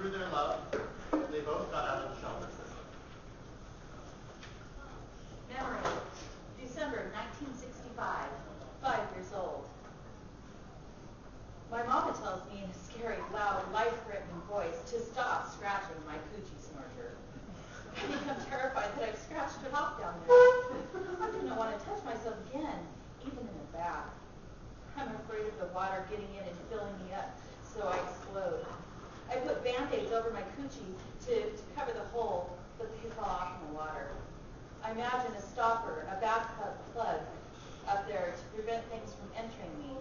through their love, they both got out of the shelter system. Memory, December 1965, 5 years old. My mama tells me in a scary, loud, life-threatening voice to stop scratching my Coochi Snorcher. I become terrified that I've scratched it off down there. I do not want to touch myself again, even in a bath. I'm afraid of the water getting in and filling me up, so I explode. I put Band-Aids over my Coochi to cover the hole, but they fall off in the water. I imagine a stopper, a bathtub plug up there to prevent things from entering me.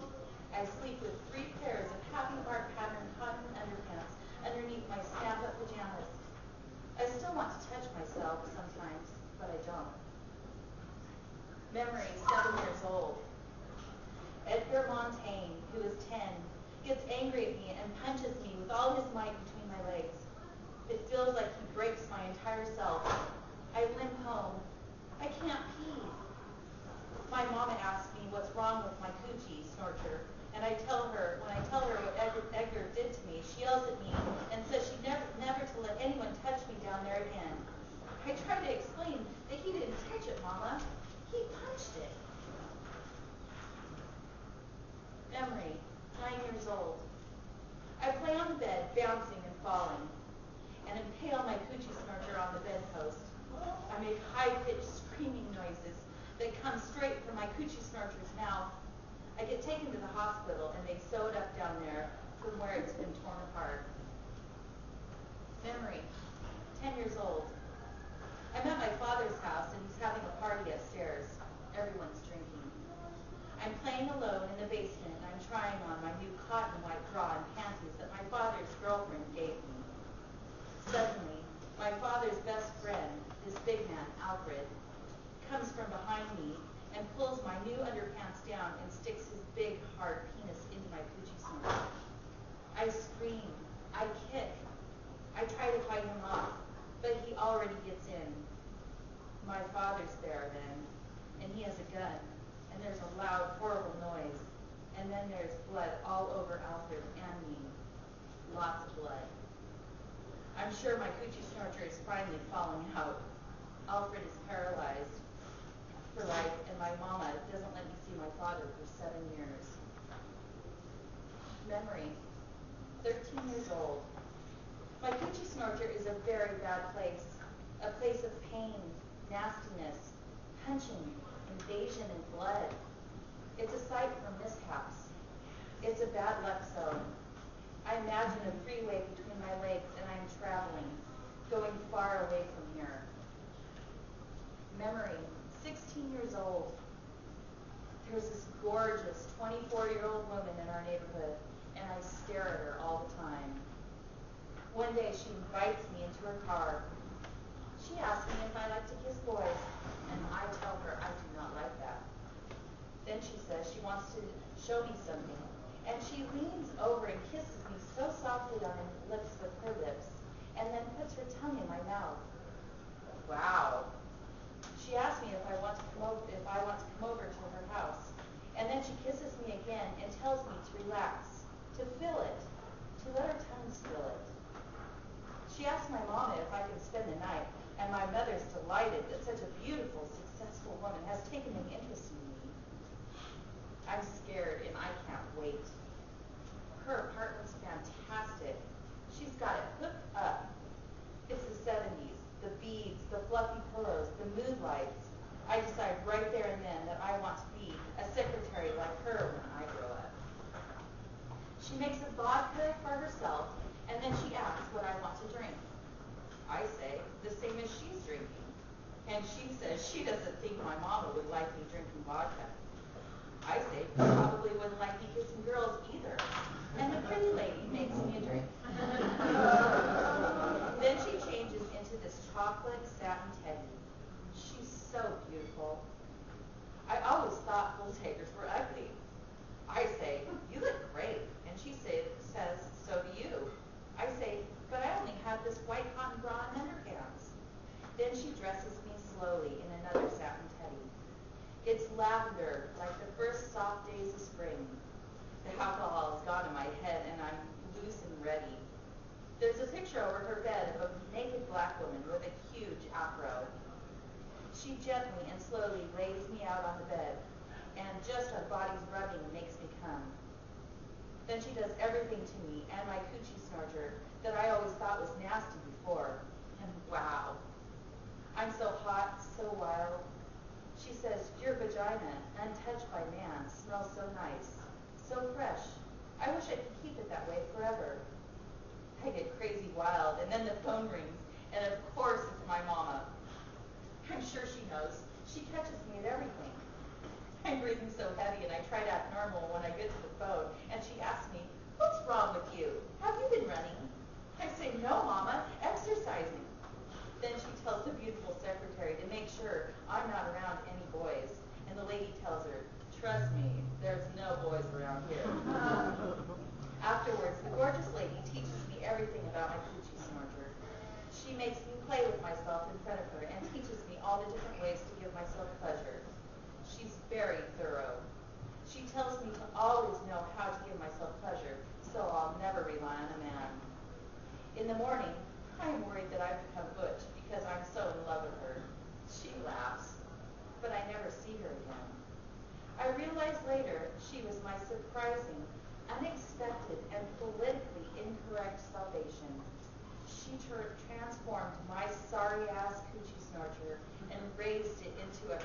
I sleep with 3 pairs of happy heart pattern cotton underpants underneath my snap-up pajamas. I still want to touch myself sometimes, but I don't. Memory, 7 years old. Edgar Montaigne, who is 10, gets angry at me and punches me with all his might between my legs. It feels like he breaks my entire self. I limp home. I can't pee. My mama asks me what's wrong with my Coochi Snorcher, and when I tell her what Edgar did to me, she yells at me and says she'd never to let anyone touch me down there again. I try to explain that he didn't touch it, Mama. He punched it. Memory, 9 years old. I play on the bed, bouncing and falling, and impale my Coochi Snorcher on the bedpost. I make high-pitched screaming noises that come straight from my Coochi Snorcher's mouth. I get taken to the hospital, and they sew it up down there from where it's been torn apart. Memory, 10 years old. I'm at my father's house, and he's having a party upstairs. Everyone's drinking. I'm playing alone in the basement, and I'm trying on my new cotton white bra and panties that my father's girlfriend gave me. Suddenly, my father's best friend, this big man, Alfred, comes from behind me and pulls my new underpants down and sticks his big, hard penis into my Coochi Snorcher. I scream. I kick. I try to fight him off, but he already gets in. My father's there then, and he has a gun, and there's a loud, horrible noise, and then there's blood all over Alfred and me. Lots of blood. I'm sure my Coochi Snorcher is finally falling out. Alfred is paralyzed for life, and my mama doesn't let me see my father for 7 years. Memory, 13 years old. My Coochi Snorcher is a very bad place, a place of pain, nastiness, punching, invasion, and blood. It's a site for mishaps. It's a bad luck zone. I imagine a freeway between my legs, and I'm traveling, going far away from here. Memory, 16 years old. There's this gorgeous 24-year-old woman in our neighborhood, and I stare at her all the time. One day she invites me into her car. She asks me if I like to kiss boys, and I tell her I do not like that. Then she says she wants to show me something, and she leans over and kisses me so softly on her lips with her lips, and then puts her tongue in my mouth. Wow. She asks me if I want to come over to her house, and then she kisses me again and tells me to relax, to feel it, to let her tongue feel it. She asks my mama if I can spend the night, and my mother's delighted that such a beautiful, successful woman has taken an interest in me. I'm scared, and I can't wait. Her apartment's fantastic. She's got it hooked up. It's the 70s, the beads, the fluffy pillows, the mood lights. I decide right there and then that I want to be a secretary like her when I grow up. She makes a vodka for herself, and then she asks what I want to drink. I say the same as she's drinking, and she says she doesn't think my mama would like me drinking vodka. I say she probably wouldn't like me kissing girls either, and the pretty lady makes me a drink. Then she changes into this chocolate satin teddy. She's so beautiful. I always thought bull takers were ugly. I say, you look great, and she says, so do you. I say, but I only have this white cotton bra and underpants. Then she dresses me slowly in another satin teddy. It's lavender, like the first soft days of spring. The alcohol has gone in my head, and I'm over her bed of a naked black woman with a huge afro. She gently and slowly lays me out on the bed, and just our bodies rubbing makes me come. Then she does everything to me and my Coochi Snorcher that I always thought was nasty before. And wow, I'm so hot, so wild. She says, your vagina, untouched by man, smells so nice, so fresh. I wish I could keep it that way forever. I get crazy wild, and then the phone rings, and of course it's my mama. I'm sure she knows. She catches me at everything. I'm breathing so heavy, and I try to act normal when I get to the phone, and she asks me, what's wrong with you? Have you been running? I say, no, Mama, exercising. Then she tells the beautiful secretary to make sure I'm not around any boys, and the lady tells her, trust me, there's no boys around here. Afterwards, the gorgeous lady teaches me everything about my Coochi Snorcher. She makes me play with myself in front of her and teaches me all the different ways to give myself pleasure. She's very thorough. She tells me to always know how to give myself pleasure, so I'll never rely on a man. In the morning, I am worried that I've become butch because I'm so in love with her. She laughs, but I never see her again. I realized later she was my surprising, unexpected, and politically incorrect salvation. She transformed my sorry-ass Coochi Snorcher and raised it into a